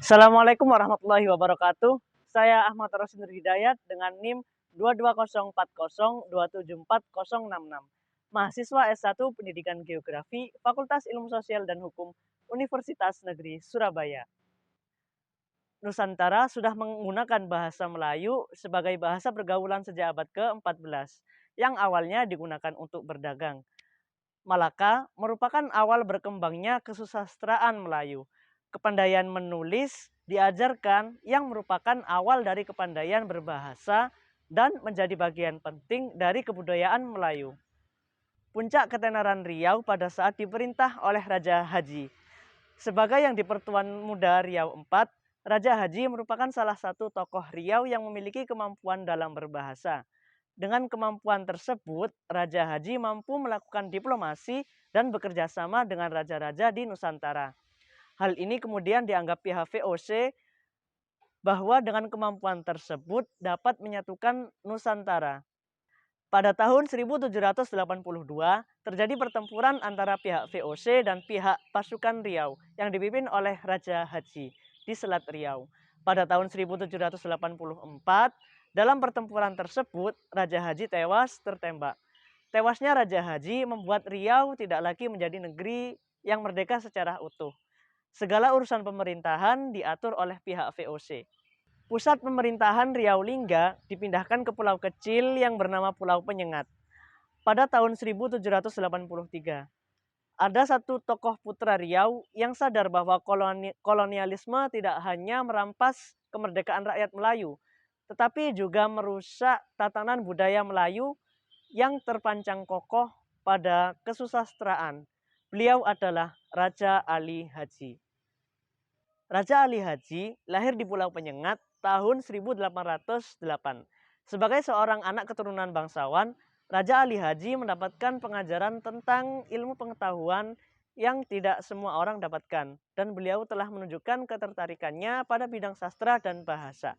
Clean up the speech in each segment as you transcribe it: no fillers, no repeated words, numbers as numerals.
Assalamualaikum warahmatullahi wabarakatuh. Saya Ahmad Rosin Hidayat dengan NIM 22040274066. Mahasiswa S1 Pendidikan Geografi, Fakultas Ilmu Sosial dan Hukum, Universitas Negeri Surabaya. Nusantara sudah menggunakan bahasa Melayu sebagai bahasa pergaulan sejak abad ke-14, yang awalnya digunakan untuk berdagang. Malaka merupakan awal berkembangnya kesusastraan Melayu. Kepandaian menulis diajarkan yang merupakan awal dari kepandaian berbahasa dan menjadi bagian penting dari kebudayaan Melayu. Puncak ketenaran Riau pada saat diperintah oleh Raja Haji. Sebagai yang di Pertuan Muda Riau IV, Raja Haji merupakan salah satu tokoh Riau yang memiliki kemampuan dalam berbahasa. Dengan kemampuan tersebut, Raja Haji mampu melakukan diplomasi dan bekerja sama dengan raja-raja di Nusantara. Hal ini kemudian dianggap pihak VOC bahwa dengan kemampuan tersebut dapat menyatukan Nusantara. Pada tahun 1782, terjadi pertempuran antara pihak VOC dan pihak pasukan Riau yang dipimpin oleh Raja Haji di Selat Riau. Pada tahun 1784, dalam pertempuran tersebut, Raja Haji tewas tertembak. Tewasnya Raja Haji membuat Riau tidak lagi menjadi negeri yang merdeka secara utuh. Segala urusan pemerintahan diatur oleh pihak VOC. Pusat pemerintahan Riau Lingga dipindahkan ke pulau kecil yang bernama Pulau Penyengat. Pada tahun 1783, ada satu tokoh putra Riau yang sadar bahwa kolonialisme tidak hanya merampas kemerdekaan rakyat Melayu, tetapi juga merusak tatanan budaya Melayu yang terpancang kokoh pada kesusastraan. Beliau adalah Raja Ali Haji. Raja Ali Haji lahir di Pulau Penyengat tahun 1808. Sebagai seorang anak keturunan bangsawan, Raja Ali Haji mendapatkan pengajaran tentang ilmu pengetahuan yang tidak semua orang dapatkan, dan beliau telah menunjukkan ketertarikannya pada bidang sastra dan bahasa.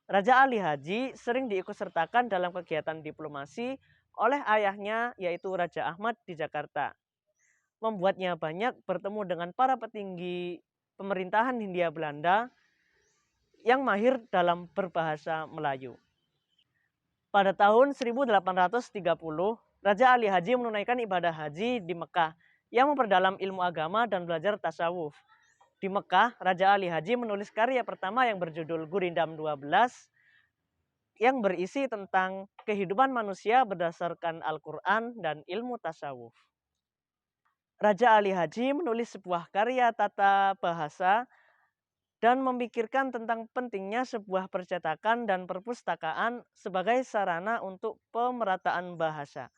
Raja Ali Haji sering diikutsertakan dalam kegiatan diplomasi oleh ayahnya, yaitu Raja Ahmad di Jakarta. Membuatnya banyak bertemu dengan para petinggi pemerintahan Hindia Belanda yang mahir dalam berbahasa Melayu. Pada tahun 1830, Raja Ali Haji menunaikan ibadah haji di Mekah yang memperdalam ilmu agama dan belajar tasawuf. Di Mekah, Raja Ali Haji menulis karya pertama yang berjudul Gurindam 12 yang berisi tentang kehidupan manusia berdasarkan Al-Quran dan ilmu tasawuf. Raja Ali Haji menulis sebuah karya tata bahasa dan memikirkan tentang pentingnya sebuah percetakan dan perpustakaan sebagai sarana untuk pemerataan bahasa.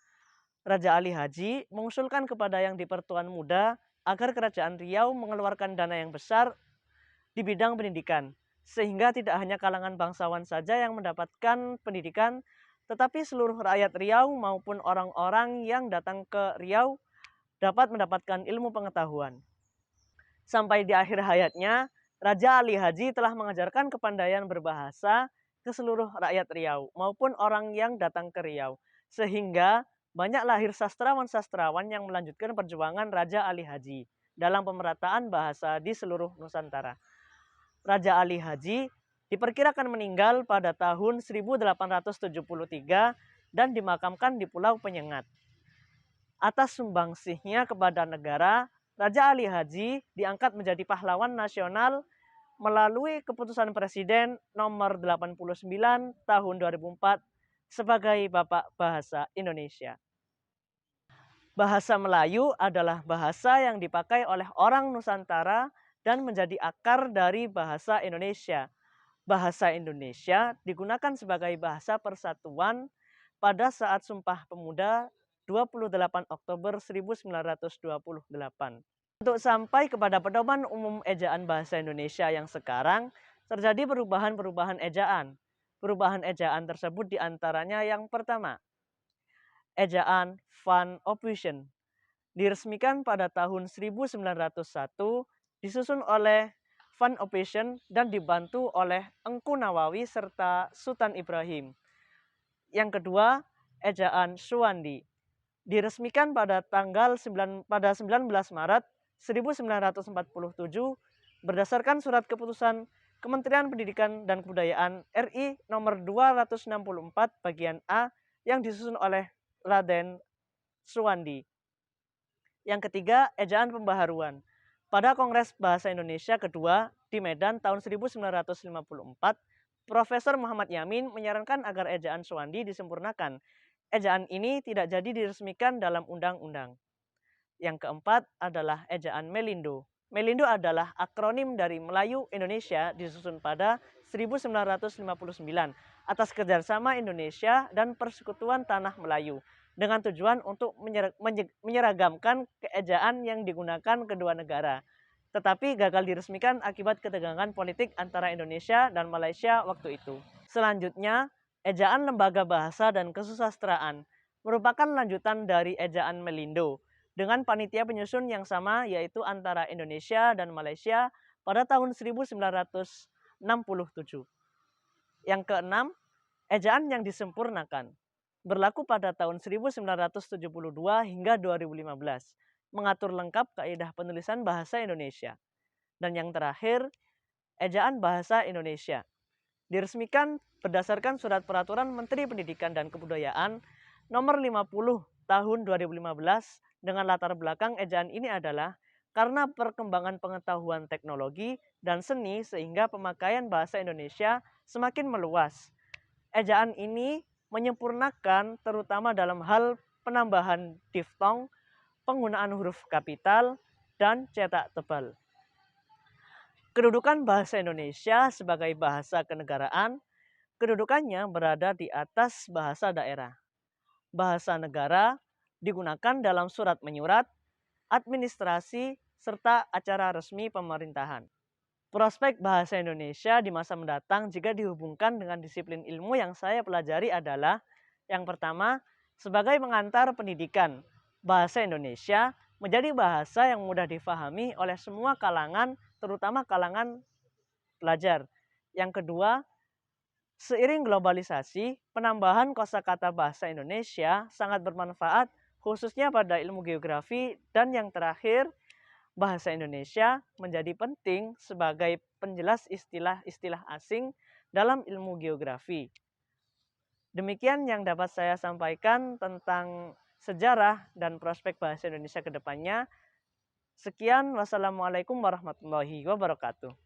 Raja Ali Haji mengusulkan kepada yang di Pertuan Muda agar Kerajaan Riau mengeluarkan dana yang besar di bidang pendidikan, sehingga tidak hanya kalangan bangsawan saja yang mendapatkan pendidikan, tetapi seluruh rakyat Riau maupun orang-orang yang datang ke Riau dapat mendapatkan ilmu pengetahuan. Sampai di akhir hayatnya, Raja Ali Haji telah mengajarkan kepandaian berbahasa ke seluruh rakyat Riau maupun orang yang datang ke Riau, sehingga banyak lahir sastrawan-sastrawan yang melanjutkan perjuangan Raja Ali Haji dalam pemerataan bahasa di seluruh Nusantara. Raja Ali Haji diperkirakan meninggal pada tahun 1873 dan dimakamkan di Pulau Penyengat. Atas sumbangsihnya kepada negara, Raja Ali Haji diangkat menjadi pahlawan nasional melalui keputusan Presiden nomor 89 tahun 2004 sebagai Bapak Bahasa Indonesia. Bahasa Melayu adalah bahasa yang dipakai oleh orang Nusantara dan menjadi akar dari bahasa Indonesia. Bahasa Indonesia digunakan sebagai bahasa persatuan pada saat Sumpah Pemuda 28 Oktober 1928. Untuk sampai kepada pedoman umum ejaan bahasa Indonesia yang sekarang, terjadi perubahan-perubahan ejaan. Perubahan ejaan tersebut diantaranya yang pertama, ejaan Van Ophuijsen diresmikan pada tahun 1901, disusun oleh Van Ophuijsen dan dibantu oleh Engku Nawawi serta Sultan Ibrahim. Yang kedua, ejaan Suwandi diresmikan pada 19 Maret 1947 Berdasarkan surat keputusan Kementerian Pendidikan dan Kebudayaan RI nomor 264 bagian A yang disusun oleh Raden Suwandi. Yang ketiga, ejaan pembaharuan. Pada Kongres Bahasa Indonesia kedua di Medan tahun 1954, Profesor Muhammad Yamin menyarankan agar ejaan Suwandi disempurnakan. Ejaan ini tidak jadi diresmikan dalam undang-undang. Yang keempat adalah ejaan Melindo. Melindo adalah akronim dari Melayu Indonesia disusun pada 1959 atas kerjasama Indonesia dan Persekutuan Tanah Melayu dengan tujuan untuk menyeragamkan keejaan yang digunakan kedua negara. Tetapi gagal diresmikan akibat ketegangan politik antara Indonesia dan Malaysia waktu itu. Selanjutnya, ejaan Lembaga Bahasa dan Kesusastraan merupakan lanjutan dari ejaan Melindo dengan panitia penyusun yang sama yaitu antara Indonesia dan Malaysia pada tahun 1967. Yang keenam, ejaan yang disempurnakan berlaku pada tahun 1972 hingga 2015, mengatur lengkap kaidah penulisan bahasa Indonesia. Dan yang terakhir, ejaan bahasa Indonesia diresmikan berdasarkan Surat Peraturan Menteri Pendidikan dan Kebudayaan nomor 50 tahun 2015 dengan latar belakang ejaan ini adalah karena perkembangan pengetahuan teknologi dan seni sehingga pemakaian bahasa Indonesia semakin meluas. Ejaan ini menyempurnakan terutama dalam hal penambahan diftong, penggunaan huruf kapital, dan cetak tebal. Kedudukan bahasa Indonesia sebagai bahasa kenegaraan, kedudukannya berada di atas bahasa daerah. Bahasa negara digunakan dalam surat menyurat, administrasi, serta acara resmi pemerintahan. Prospek bahasa Indonesia di masa mendatang jika dihubungkan dengan disiplin ilmu yang saya pelajari adalah yang pertama, sebagai pengantar pendidikan, bahasa Indonesia menjadi bahasa yang mudah difahami oleh semua kalangan, terutama kalangan pelajar. Yang kedua, seiring globalisasi, penambahan kosakata bahasa Indonesia sangat bermanfaat khususnya pada ilmu geografi. Dan yang terakhir, bahasa Indonesia menjadi penting sebagai penjelas istilah-istilah asing dalam ilmu geografi. Demikian yang dapat saya sampaikan tentang sejarah dan prospek bahasa Indonesia ke depannya. Sekian, wassalamualaikum warahmatullahi wabarakatuh.